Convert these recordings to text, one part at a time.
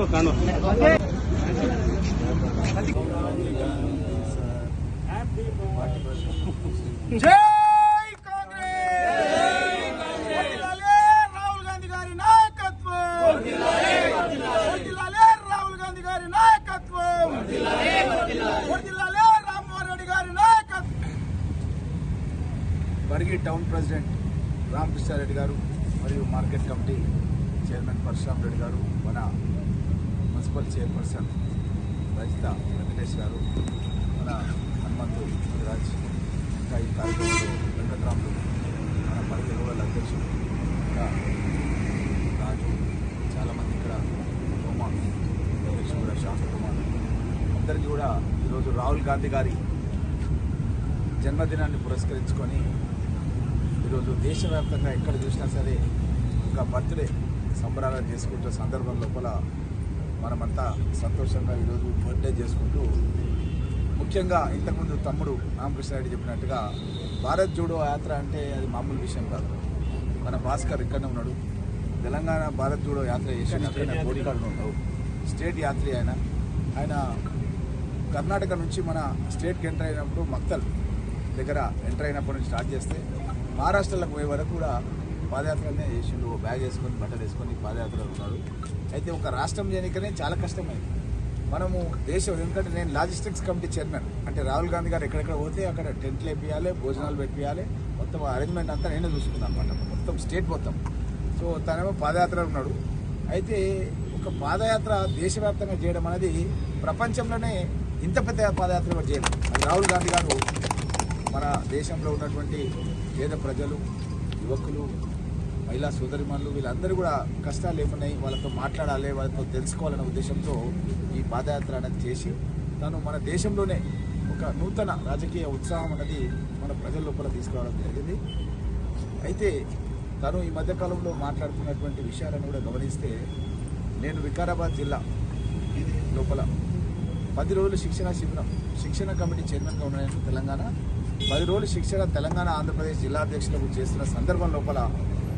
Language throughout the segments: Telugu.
రాహుల్ గాంధీ గారి నాయకత్వం, రాహుల్ గాంధీ గారి నాయకత్వం, రామ్మోహన్ రెడ్డి గారి నాయకత్వం. బర్గి టౌన్ ప్రెసిడెంట్ రామకృష్ణారెడ్డి గారు మరియు market committee chairman Parashuram Reddy గారు, మన మున్సిపల్ చైర్పర్సన్ రజిత వెంకటేష్ గారు, మన హనుమంతు రాజ్, ఇంకా ఈ కార్యక్రమంలో వెంకటరాములు, మన బర్గి రూరల్ అధ్యక్షుడు ఇంకా రాజు, చాలామంది ఇక్కడ హోమా అధ్యక్షుడు కూడా శాంతకుమార్, అందరికీ కూడా ఈరోజు రాహుల్ గాంధీ గారి జన్మదినాన్ని పురస్కరించుకొని ఈరోజు దేశవ్యాప్తంగా ఎక్కడ చూసినా సరే ఒక బర్త్డే సంబరాలు చేసుకుంటున్న సందర్భం లోపల మనమంతా సంతోషంగా ఈరోజు బర్త్డే చేసుకుంటూ, ముఖ్యంగా ఇంతకుముందు తమ్ముడు రామకృష్ణారెడ్డి చెప్పినట్టుగా భారత్ జోడో యాత్ర అంటే అది మామూలు విషయం కాదు. మన భాస్కర్ ఇక్కడనే ఉన్నాడు, తెలంగాణ భారత్ జోడో యాత్ర చేసిన కోడికాడులో ఉన్నాడు, స్టేట్ యాత్రి ఆయన కర్ణాటక నుంచి మన స్టేట్కి ఎంటర్ అయినప్పుడు మక్తల్ దగ్గర ఎంటర్ అయినప్పటి నుంచి స్టార్ట్ చేస్తే మహారాష్ట్రలకు పోయే వరకు కూడా పాదయాత్రనే చేసిండు. బ్యాగ్ వేసుకొని బట్టలు వేసుకొని పాదయాత్రలో ఉన్నాడు. అయితే ఒక రాష్ట్రం చేయడానికనే చాలా కష్టమైంది. మనము దేశం, ఎందుకంటే నేను లాజిస్టిక్స్ కమిటీ చైర్మన్, అంటే రాహుల్ గాంధీ గారు ఎక్కడెక్కడ పోతే అక్కడ టెంట్లు వేపియాలి, భోజనాలు పెట్టియాలి, మొత్తం అరేంజ్మెంట్ అంతా నేనే చూసుకున్నాను అనమాట, మొత్తం స్టేట్ మొత్తం. సో తనేమో పాదయాత్రలో ఉన్నాడు. అయితే ఒక పాదయాత్ర దేశవ్యాప్తంగా చేయడం అనేది ప్రపంచంలోనే ఇంత పెద్ద పాదయాత్ర కూడా చేయలేదు. రాహుల్ గాంధీ గారు మన దేశంలో ఉన్నటువంటి పేద ప్రజలు, యువకులు, మహిళా సోదరిమణులు వీళ్ళందరూ కూడా కష్టాలు ఏమున్నాయి వాళ్ళతో మాట్లాడాలి, వాళ్ళతో తెలుసుకోవాలనే ఉద్దేశంతో ఈ పాదయాత్ర అనేది చేసి తను మన దేశంలోనే ఒక నూతన రాజకీయ ఉత్సాహం అనేది మన ప్రజల లోపల తీసుకురావడం జరిగింది. అయితే తను ఈ మధ్యకాలంలో మాట్లాడుతున్నటువంటి విషయాలను కూడా గమనిస్తే, నేను వికారాబాద్ జిల్లా లోపల 10 రోజులు శిక్షణ కమిటీ చైర్మన్గా ఉన్నాను తెలంగాణ. 10 రోజులు శిక్షణ తెలంగాణ ఆంధ్రప్రదేశ్ జిల్లా అధ్యక్షులకు చేస్తున్న సందర్భం లోపల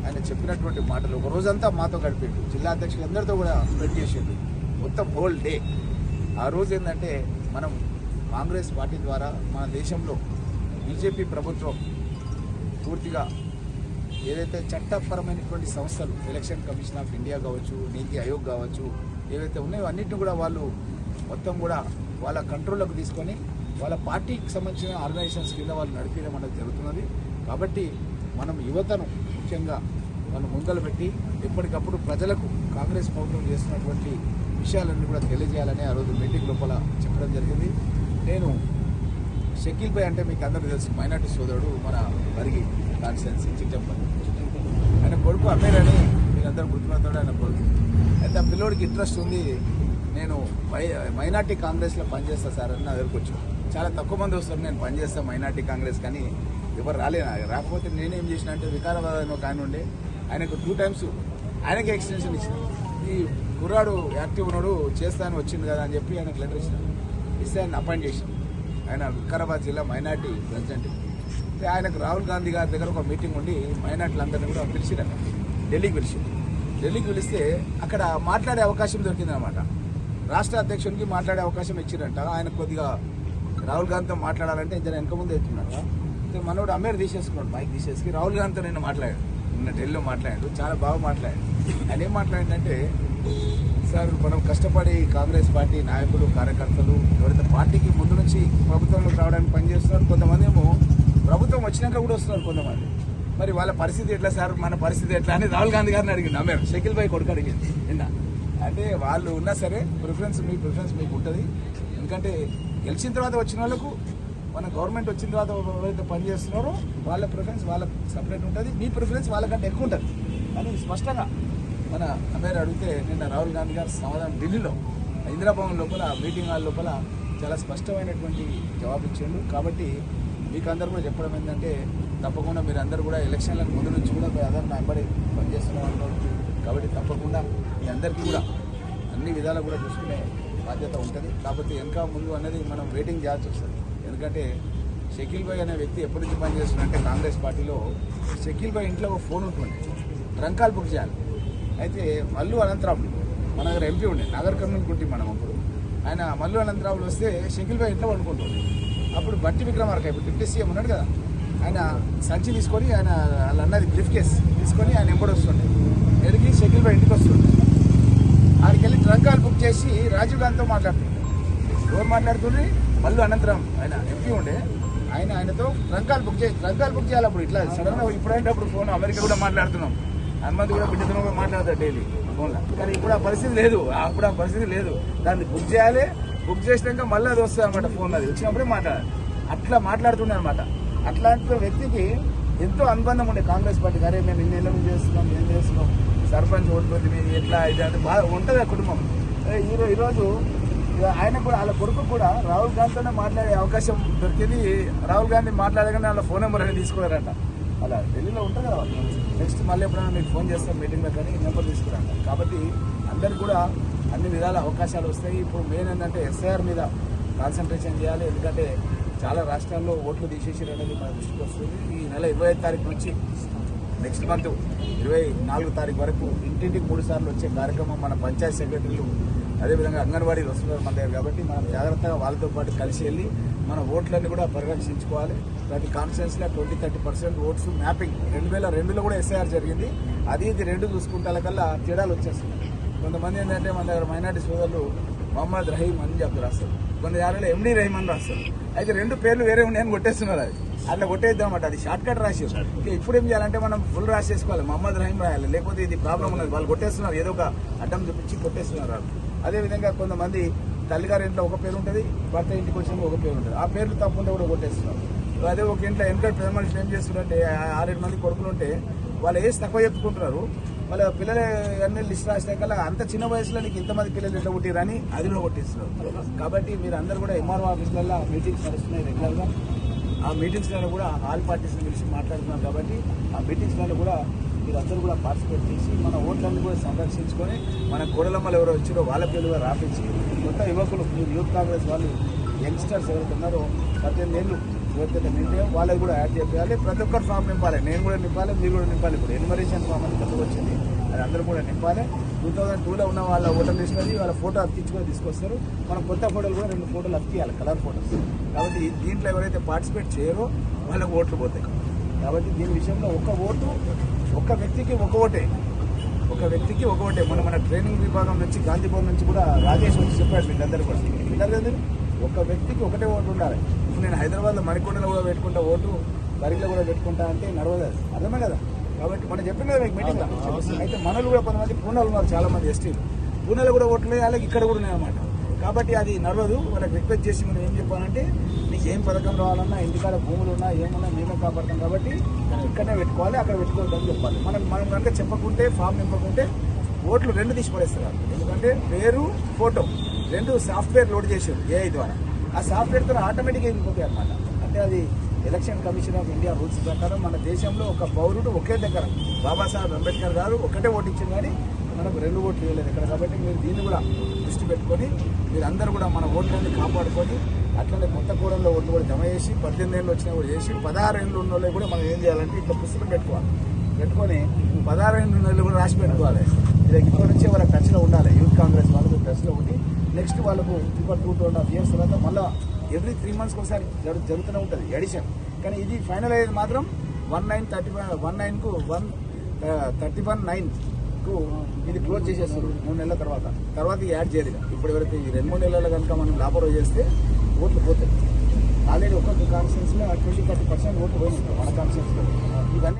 ఆయన చెప్పినటువంటి మాటలు, ఒక రోజంతా మాతో గడిపిండు, జిల్లా అధ్యక్షులందరితో కూడా స్పెండ్ చేసిండు, మొత్తం హోల్ డే. ఆ రోజు ఏంటంటే, మనం కాంగ్రెస్ పార్టీ ద్వారా మన దేశంలో బీజేపీ ప్రభుత్వం పూర్తిగా ఏదైతే చట్టపరమైనటువంటి సంస్థలు, ఎలక్షన్ కమిషన్ ఆఫ్ ఇండియా కావచ్చు, నీతి ఆయోగ్ కావచ్చు, ఏవైతే ఉన్నాయో అన్నింటినీ కూడా వాళ్ళు మొత్తం కూడా వాళ్ళ కంట్రోల్లోకి తీసుకొని వాళ్ళ పార్టీకి సంబంధించిన ఆర్గనైజేషన్స్ కింద వాళ్ళు నడిపించడం అనేది జరుగుతున్నది. కాబట్టి మనం యువతను ముఖ్యంగా మనం ముందలు పెట్టి ఎప్పటికప్పుడు ప్రజలకు కాంగ్రెస్ ప్రభుత్వం చేస్తున్నటువంటి విషయాలన్నీ కూడా తెలియజేయాలని ఆ రోజు మీటింగ్ లోపల చెప్పడం జరిగింది. నేను షకీల్ భాయ్ అంటే మీకు అందరికీ తెలుసు, మైనార్టీ సోదరుడు, మన బర్గి కాన్స్టిట్యున్సీ చిట్టంపల్లి. ఆయన కొడుకు అమీర్ అని మీరందరూ గుర్తుపడతాడు, ఆయన కొడుకు. అయితే ఆ పిల్లోడికి ఇంట్రెస్ట్ ఉంది, నేను మైనార్టీ కాంగ్రెస్లో పనిచేస్తాను సార్ అని నా దగ్గరకు వచ్చాను. చాలా తక్కువ మంది వస్తారు నేను పనిచేస్తాను మైనార్టీ కాంగ్రెస్, కానీ ఎవరు రాకపోతే నేనేం చేసిన అంటే, వికారాబాద్ అని ఒక ఆయన ఉండే, ఆయనకు 2 times ఆయనకి ఎక్స్టెన్షన్ ఇచ్చిన, ఈ కుర్రాడు యాక్టివ్ ఉన్నాడు చేస్తాను వచ్చింది కదా అని చెప్పి ఆయనకు లెటర్ ఇస్తే ఆయన అపాయింట్ చేసిన. ఆయన వికారాబాద్ జిల్లా మైనార్టీ ప్రెసిడెంట్. అయితే ఆయనకు రాహుల్ గాంధీ గారి దగ్గర ఒక మీటింగ్ ఉండి మైనార్టీలందరినీ కూడా పిలిచిరట, ఢిల్లీకి పిలిస్తే అక్కడ మాట్లాడే అవకాశం దొరికిందనమాట. రాష్ట్ర అధ్యక్షునికి మాట్లాడే అవకాశం ఇచ్చిరంట. ఆయన కొద్దిగా రాహుల్ గాంధీతో మాట్లాడాలంటే జర వెనక ముందు ఎత్తున్నాడు. మనోడు అమీర్ తీసేసుకున్నాడు, మైక్ తీసేసి రాహుల్ గాంధీతో నేను మాట్లాడాడు, నిన్న ఢిల్లీలో మాట్లాడాడు, చాలా బాగా మాట్లాడాడు. ఆయన ఏం మాట్లాడిందంటే, సార్ మనం కష్టపడి కాంగ్రెస్ పార్టీ నాయకులు, కార్యకర్తలు ఎవరైతే పార్టీకి ముందు నుంచి ప్రభుత్వంలోకి రావడానికి పనిచేస్తున్నారు, కొంతమంది ఏమో ప్రభుత్వం వచ్చినాక కూడా వస్తున్నారు కొంతమంది, మరి వాళ్ళ పరిస్థితి ఎట్లా సార్, మన పరిస్థితి ఎట్లా అని రాహుల్ గాంధీ గారిని అడిగింది అమీర్. షకీల్ భాయ్ కొడుకు అడిగింది నిన్న. అంటే వాళ్ళు ఉన్నా సరే మీ ప్రిఫరెన్స్ మీకు ఉంటుంది, ఎందుకంటే గెలిచిన తర్వాత వచ్చిన వాళ్ళకు, మన గవర్నమెంట్ వచ్చిన తర్వాత ఎవరైతే పనిచేస్తున్నారో వాళ్ళ ప్రిఫరెన్స్ వాళ్ళకు సపరేట్ ఉంటుంది, మీ ప్రిఫరెన్స్ వాళ్ళకంటే ఎక్కువ ఉంటుంది అని స్పష్టంగా మన అమీర్ అడిగితే నిన్న రాహుల్ గాంధీ గారు సమాధానం ఢిల్లీలో ఇందిరాభవన్ లోపల మీటింగ్ హాల్ లోపల చాలా స్పష్టమైనటువంటి జవాబు ఇచ్చిండు. కాబట్టి మీకు అందరూ కూడా చెప్పడం ఏంటంటే, తప్పకుండా మీరు అందరూ కూడా ఎలక్షన్లకు ముందు నుంచి కూడా అందరూ నా వెంబడి పనిచేస్తున్న వాళ్ళు, కాబట్టి తప్పకుండా మీ అందరికీ కూడా అన్ని విధాలు కూడా చూసుకునే బాధ్యత ఉంటుంది. కాకపోతే ఇంకా ముందు అనేది మనం వెయిటింగ్ చేయాల్సి వస్తుంది. ఎందుకంటే షకీల్ భాయ్ అనే వ్యక్తి ఎప్పటి నుంచి పనిచేస్తున్నాడంటే, కాంగ్రెస్ పార్టీలో షకీల్ భాయ్ ఇంట్లో ఒక ఫోన్ ఉంటుంది, ట్రంకాల్ బుక్ చేయాలి. అయితే అల్లు అనంతరాములు మన దగ్గర ఎంపీ ఉండే నగర్ కమ్యూనిటీ మనం అప్పుడు ఆయన మల్లు అనంతరావులు వస్తే షకిల్ భాయ్ ఇంట్లో వండుకుంటుండే. అప్పుడు బట్టి విక్రమార్క ఇప్పుడు డిప్యూటీ సీఎం ఉన్నాడు కదా, ఆయన సంచి తీసుకొని ఆయన వాళ్ళ అన్నది బ్రీఫ్ కేస్ తీసుకొని ఆయన ఎంబడి వస్తుండే. ఎదిగి షకిల్ భాయ్ ఇంటికి వస్తుండే. ఆడికి వెళ్ళి ట్రంకాలు బుక్ చేసి రాజీవ్ గాంధీతో మాట్లాడుతుండే. ఎవరు మాట్లాడుతుండ్రి? మల్లు అనంతరం ఆయన ఎంపీ ఉండే, ఆయనతో ట్రంకాలు బుక్ చేయాలి. అప్పుడు ఇట్లా సడన్గా ఇప్పుడంటే అప్పుడు ఫోన్ అమెరికా కూడా మాట్లాడుతున్నాం, హనుమంత్ కూడా బిడ్డతో కూడా మాట్లాడతాడు డైలీ ఫోన్లో. కానీ ఇప్పుడు ఆ పరిస్థితి లేదు, అప్పుడు ఆ పరిస్థితి లేదు. దాన్ని బుక్ చేయాలి, బుక్ చేసినాక మళ్ళీ అది వస్తుంది అనమాట. ఫోన్ అది వచ్చినప్పుడే మాట్లాడాలి. అట్లా మాట్లాడుతుండే అనమాట. అట్లాంటి వ్యక్తికి ఎంతో అనుబంధం ఉండే కాంగ్రెస్ పార్టీకి. అరే మేము ఇన్ని ఏం చేస్తున్నాం సర్పంచ్ ఓడిపోతే ఎట్లా ఇది అంటే బాగా ఉంటుంది ఆ కుటుంబం. ఈరోజు ఆయన కూడా వాళ్ళ కొడుకు కూడా రాహుల్ గాంధీతోనే మాట్లాడే అవకాశం దొరికింది. రాహుల్ గాంధీ మాట్లాడగానే వాళ్ళ ఫోన్ నెంబర్ అనేది తీసుకున్నారంట. అలా ఢిల్లీలో ఉంటుంది కదా, నెక్స్ట్ మళ్ళీ ఎప్పుడైనా మీకు ఫోన్ చేస్తాం మీటింగ్లో కానీ నెంబర్ తీసుకురంట. కాబట్టి అందరికి కూడా అన్ని విధాల అవకాశాలు వస్తాయి. ఇప్పుడు మెయిన్ ఏంటంటే ఎస్ఐఆర్ మీద కాన్సన్ట్రేషన్ చేయాలి. ఎందుకంటే చాలా రాష్ట్రాల్లో ఓట్లు తీసేసారు అనేది మన దృష్టికి వస్తుంది. ఈ నెల 25 తారీఖు నుంచి నెక్స్ట్ మంత్ 24 తారీఖు వరకు ఇంటింటికి 3 సార్లు వచ్చే కార్యక్రమం మన పంచాయతీ సెక్రటరీలు అదేవిధంగా అంగన్వాడీలు వస్తున్నారు మన దగ్గర. కాబట్టి మనం జాగ్రత్తగా వాళ్ళతో పాటు కలిసి వెళ్ళి మన ఓట్లన్నీ కూడా పరిరక్షించుకోవాలి. ప్రతి కాన్స్టిట్యున్సీలో 20-30% ఓట్స్ మ్యాపింగ్ 2002లో కూడా ఎస్ఐఆర్ జరిగింది. అది ఇది రెండు చూసుకుంటాకల్లా తేడాలు వచ్చేస్తున్నాయి. కొంతమంది ఏంటంటే మన దగ్గర మైనార్టీ సోదరులు మొహమ్మద్ రహీం అని చెప్పి రాస్తారు, కొన్ని దారిలో ఎండి రహీం అని రాస్తారు. అయితే 2 పేర్లు వేరే ఉన్నాయని కొట్టేస్తున్నారు. అది అట్లా కొట్టేద్దాం అన్నమాట. అది షార్ట్ కట్ రాసి ఇప్పుడు ఏం చేయాలంటే మనం ఫుల్ రాసేసుకోవాలి, మొహమ్మద్ రహీం రాయాలి. లేకపోతే ఇది ప్రాబ్లం ఉన్నది. వాళ్ళు కొట్టేస్తున్నారు, ఏదో ఒక అడ్డం చూపించి కొట్టేస్తున్నారు వాళ్ళు. అదేవిధంగా కొంతమంది తల్లిగారి ఇంట్లో ఒక పేరు ఉంటుంది, భర్త ఇంటికి వచ్చిన ఒక పేరు ఉంటుంది. ఆ పేర్లు తప్పుంటే కూడా కొట్టేస్తున్నారు. అదే ఒక ఇంట్లో వెనక పెద్ద మనుషులు ఏం చేస్తున్నారంటే 6-7 మంది కొడుకులు ఉంటే వాళ్ళ ఏజ్ తక్కువ చెప్పుకుంటున్నారు. వాళ్ళ పిల్లలు అన్ని లిస్ట్ రాసినాకల్లా అంత చిన్న వయసులో నీకు ఇంతమంది పిల్లలు ఎట్లా కొట్టిరని అది కూడా కొట్టిస్తున్నారు. కాబట్టి మీరు అందరూ కూడా ఎంఆర్ఓ ఆఫీసులలో మీటింగ్స్ నడుస్తున్నాయి రెగ్యులర్గా. ఆ మీటింగ్స్లలో కూడా ఆల్ పార్టీస్ని పిలిచి మాట్లాడుతున్నారు. కాబట్టి ఆ మీటింగ్స్లలో కూడా మీరందరూ కూడా పార్టిసిపేట్ చేసి మన ఓట్లన్నీ కూడా సంరక్షించుకొని మన కోడలమ్మలు ఎవరో వచ్చారో వాళ్ళ పేరుగా రాపించి కొత్త యువకులు యూత్ కాంగ్రెస్ వాళ్ళు యంగ్స్టర్స్ ఎవరైతే ఉన్నారో 18 ఏళ్ళు ఎవరికైతే నింటే వాళ్ళకి కూడా యాడ్ చేయాలి. ప్రతి ఒక్కరు ఫామ్ నింపాలి. నేను కూడా నింపాలి, మీరు కూడా నింపాలి. ఇప్పుడు ఎన్యుమరేషన్ ఫామ్ అని కొత్తగా వచ్చింది, అది అందరూ కూడా నింపాలి. 2002లో ఉన్న వాళ్ళ ఓటర్ లిస్ట్ అనేది వాళ్ళ ఫోటో అతికించుకొని తీసుకొస్తారు. మనం కొత్త ఫోటోలు కూడా 2 ఫోటోలు అతికియాలి, కలర్ ఫోటోస్. కాబట్టి దీంట్లో ఎవరైతే పార్టిసిపేట్ చేయరో వాళ్ళకి ఓట్లు పోతాయి. కాబట్టి దీని విషయంలో ఒక్క వ్యక్తికి ఒక ఓటే. మన ట్రైనింగ్ విభాగం నుంచి గాంధీభవన్ నుంచి కూడా రాజేష్ వచ్చి చెప్పాడు మీకు అందరూ కూడా. విన్నారు, ఒక వ్యక్తికి ఒకటే ఓటు ఉండాలి. ఇప్పుడు నేను హైదరాబాద్లో మణికొండలో కూడా పెట్టుకుంటా ఓటు, బరిలో కూడా పెట్టుకుంటా అంటే నడవదు, అర్థమే కదా. కాబట్టి మనం చెప్పిన కదా మీకు మీటింగ్లో. అయితే మనలు కూడా కొంతమంది పూణాలు ఉన్నారు, చాలా మంది ఎస్టీలు. పూణాలో కూడా ఓట్లు వేయాలి, ఇక్కడ కూడా ఉన్నాయన్నమాట. కాబట్టి అది నడవదు. వాళ్ళకి రిక్వెస్ట్ చేసి మనం ఏం చెప్పాలంటే నీకు ఏం పథకం రావాలన్నా ఇంటికాడ భూములు ఉన్నా ఏమున్నా మేమే కాపాడతాం. కాబట్టి ఇక్కడనే పెట్టుకోవాలి, అక్కడ పెట్టుకోవద్దని చెప్పాలి. మనం కనుక చెప్పకుంటే ఫామ్ నింపకుంటే ఓట్లు 2 తీసి పడేస్తారు. ఎందుకంటే పేరు ఫోటో 2 సాఫ్ట్వేర్ లోడ్ చేశారు ఏఐ ద్వారా. ఆ సాఫ్ట్వేర్తో ఆటోమేటిక్గా వెళ్ళిపోతాయి అనమాట. అంటే అది election commission of India rules ప్రకారం మన దేశంలో ఒక పౌరుడు ఒకే దగ్గర బాబాసాహెబ్ అంబేద్కర్ గారు ఒకటే ఓటు ఇచ్చింది, కానీ మనకు 2 ఓట్లు ఇవ్వలేదు ఇక్కడ. కాబట్టి మీరు దీన్ని కూడా దృష్టి పెట్టుకొని మీరందరూ కూడా మన ఓట్లన్నీ కాపాడుకొని అట్లనే కొత్త కూడల్లో ఓట్లు కూడా జమ చేసి 18 ఏళ్ళు వచ్చినా కూడా చేసి 16 ఏళ్ళు ఉన్న వాళ్ళు కూడా మనం ఏం చేయాలంటే ఇట్లా పుస్తకం పెట్టుకొని 16 ఏళ్ళు ఉన్న వాళ్ళు కూడా రాసి పెట్టుకోవాలి. ఇది ఇప్పటి నుంచే వాళ్ళకి టచ్లో ఉండాలి. యూత్ కాంగ్రెస్ వాళ్ళకు టచ్లో ఉండి నెక్స్ట్ వాళ్ళకు ఇంకో 2.5 years తర్వాత మళ్ళీ ఎవ్రీ 3 months ఒకసారి జరుగుతూనే ఉంటుంది ఎడిషన్. కానీ ఇది ఫైనల్ అయ్యేది మాత్రం 19/9కు ఇది క్లోజ్ చేసేస్తారు 3 నెలల తర్వాత యాడ్ చేయదు. ఇప్పుడు ఎవరైతే ఈ 2-3 నెలలు కనుక మనం లాపరో చేస్తే ఓట్లు పోతాయి. ఆల్రెడీ ఒక్కొక్క కాన్స్టిట్యున్సీలో 20-30% ఓట్లు పోయినాయి మన కాన్స్టిట్యున్సీలో. ఇవన్నీ